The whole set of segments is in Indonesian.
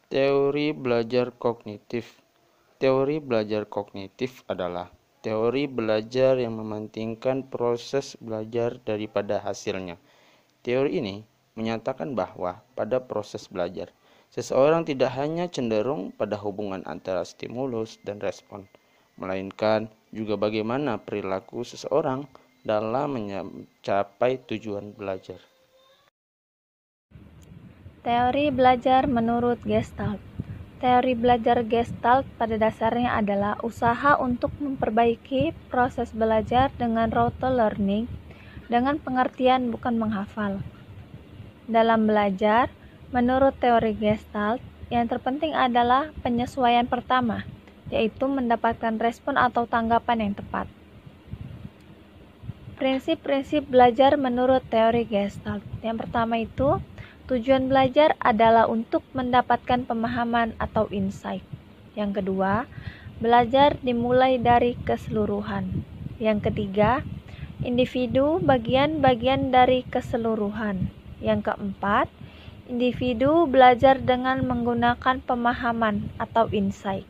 Teori belajar kognitif. Teori belajar kognitif adalah teori belajar yang mementingkan proses belajar daripada hasilnya. Teori ini menyatakan bahwa pada proses belajar, seseorang tidak hanya cenderung pada hubungan antara stimulus dan respon, melainkan juga bagaimana perilaku seseorang dalam mencapai tujuan belajar. Teori belajar menurut Gestalt. Teori belajar Gestalt pada dasarnya adalah usaha untuk memperbaiki proses belajar dengan rote learning, dengan pengertian bukan menghafal. Dalam belajar, menurut teori Gestalt, yang terpenting adalah penyesuaian pertama, yaitu mendapatkan respon atau tanggapan yang tepat. Prinsip-prinsip belajar menurut teori Gestalt. Yang pertama itu, tujuan belajar adalah untuk mendapatkan pemahaman atau insight. Yang kedua, belajar dimulai dari keseluruhan. Yang ketiga, individu bagian-bagian dari keseluruhan. Yang keempat, individu belajar dengan menggunakan pemahaman atau insight.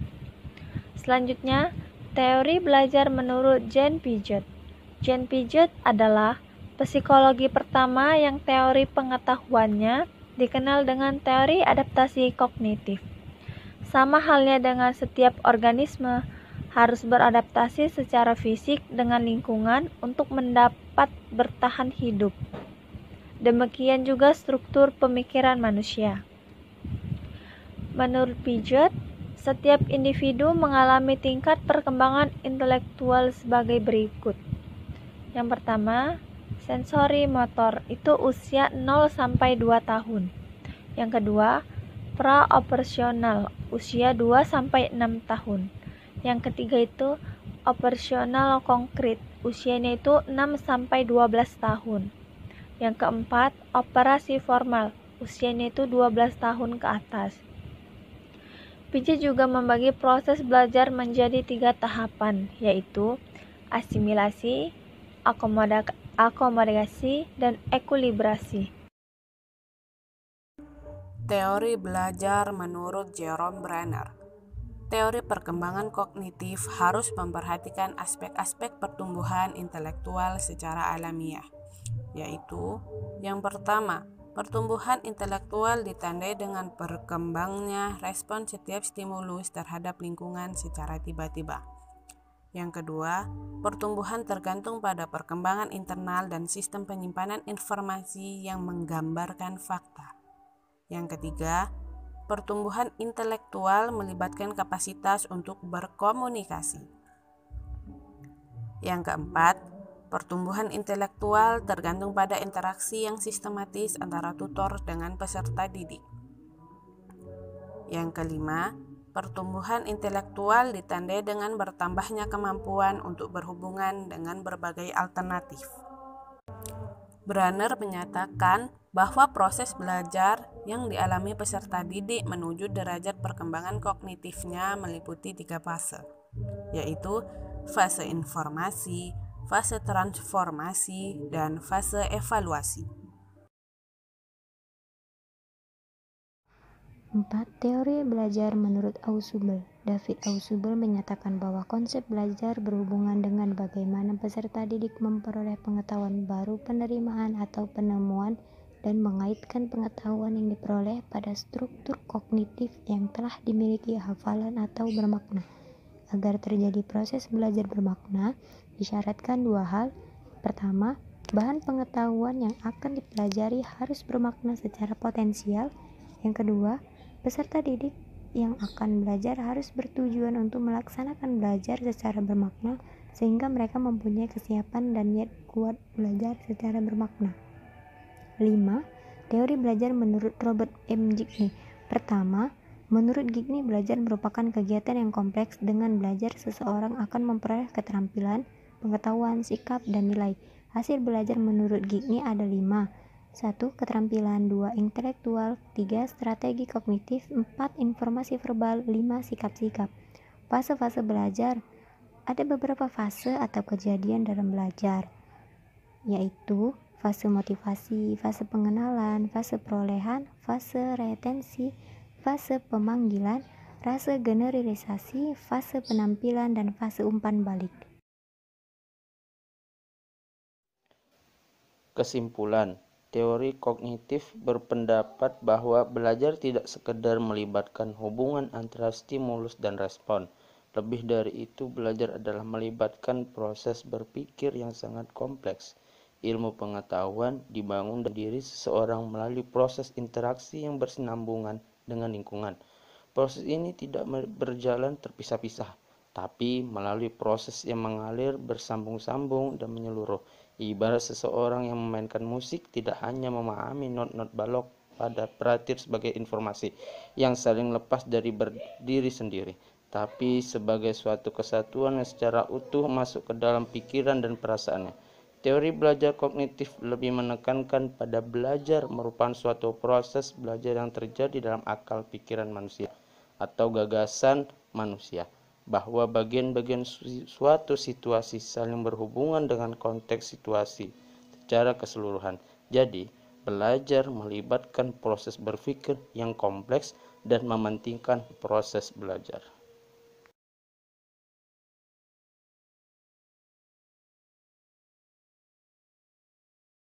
Selanjutnya, teori belajar menurut Jean Piaget. Jean Piaget adalah psikologi pertama yang teori pengetahuannya dikenal dengan teori adaptasi kognitif. Sama halnya dengan setiap organisme, harus beradaptasi secara fisik dengan lingkungan untuk mendapat bertahan hidup. Demikian juga struktur pemikiran manusia. Menurut Piaget, setiap individu mengalami tingkat perkembangan intelektual sebagai berikut. Yang pertama, sensori motor itu usia 0 sampai 2 tahun. Yang kedua, pra-operasional usia 2 sampai 6 tahun. Yang ketiga itu operasional konkret, usianya itu 6 sampai 12 tahun. Yang keempat, operasi formal, usianya itu 12 tahun ke atas. Piaget juga membagi proses belajar menjadi 3 tahapan, yaitu asimilasi, akomodasi, dan ekuilibrasi. Teori belajar menurut Jerome Brenner. Teori perkembangan kognitif harus memperhatikan aspek-aspek pertumbuhan intelektual secara alamiah, yaitu yang pertama, pertumbuhan intelektual ditandai dengan berkembangnya respon setiap stimulus terhadap lingkungan secara tiba-tiba. Yang kedua, pertumbuhan tergantung pada perkembangan internal dan sistem penyimpanan informasi yang menggambarkan fakta. Yang ketiga, pertumbuhan intelektual melibatkan kapasitas untuk berkomunikasi. Yang keempat, pertumbuhan intelektual tergantung pada interaksi yang sistematis antara tutor dengan peserta didik. Yang kelima, pertumbuhan intelektual ditandai dengan bertambahnya kemampuan untuk berhubungan dengan berbagai alternatif. Brenner menyatakan bahwa proses belajar yang dialami peserta didik menuju derajat perkembangan kognitifnya meliputi 3 fase, yaitu fase informasi, fase transformasi, dan fase evaluasi. 4. Teori belajar menurut Ausubel. David Ausubel menyatakan bahwa konsep belajar berhubungan dengan bagaimana peserta didik memperoleh pengetahuan baru, penerimaan atau penemuan, dan mengaitkan pengetahuan yang diperoleh pada struktur kognitif yang telah dimiliki hafalan atau bermakna. Agar terjadi proses belajar bermakna, disyaratkan 2 hal. Pertama, bahan pengetahuan yang akan dipelajari harus bermakna secara potensial. Yang kedua, peserta didik yang akan belajar harus bertujuan untuk melaksanakan belajar secara bermakna sehingga mereka mempunyai kesiapan dan niat kuat belajar secara bermakna. 5. Teori belajar menurut Robert M. Gigney. Pertama, menurut Gigney, belajar merupakan kegiatan yang kompleks. Dengan belajar, seseorang akan memperoleh keterampilan, pengetahuan, sikap, dan nilai. Hasil belajar menurut Gigney ada 5. 1. Keterampilan. 2. Intelektual. 3. Strategi kognitif. 4. Informasi verbal. 5. Sikap-sikap. Fase-fase belajar. Ada beberapa fase atau kejadian dalam belajar, yaitu fase motivasi, fase pengenalan, fase perolehan, fase retensi, fase pemanggilan, fase generalisasi, fase penampilan, dan fase umpan balik. Kesimpulan, teori kognitif berpendapat bahwa belajar tidak sekedar melibatkan hubungan antara stimulus dan respon. Lebih dari itu, belajar adalah melibatkan proses berpikir yang sangat kompleks. Ilmu pengetahuan dibangun dari diri seseorang melalui proses interaksi yang bersinambungan dengan lingkungan. Proses ini tidak berjalan terpisah-pisah, tapi melalui proses yang mengalir bersambung-sambung dan menyeluruh. Ibarat seseorang yang memainkan musik tidak hanya memahami not-not balok pada pratir sebagai informasi yang saling lepas dari berdiri sendiri, tapi sebagai suatu kesatuan yang secara utuh masuk ke dalam pikiran dan perasaannya. Teori belajar kognitif lebih menekankan pada belajar merupakan suatu proses belajar yang terjadi dalam akal pikiran manusia atau gagasan manusia, bahwa bagian-bagian suatu situasi saling berhubungan dengan konteks situasi secara keseluruhan. Jadi, belajar melibatkan proses berpikir yang kompleks dan mementingkan proses belajar.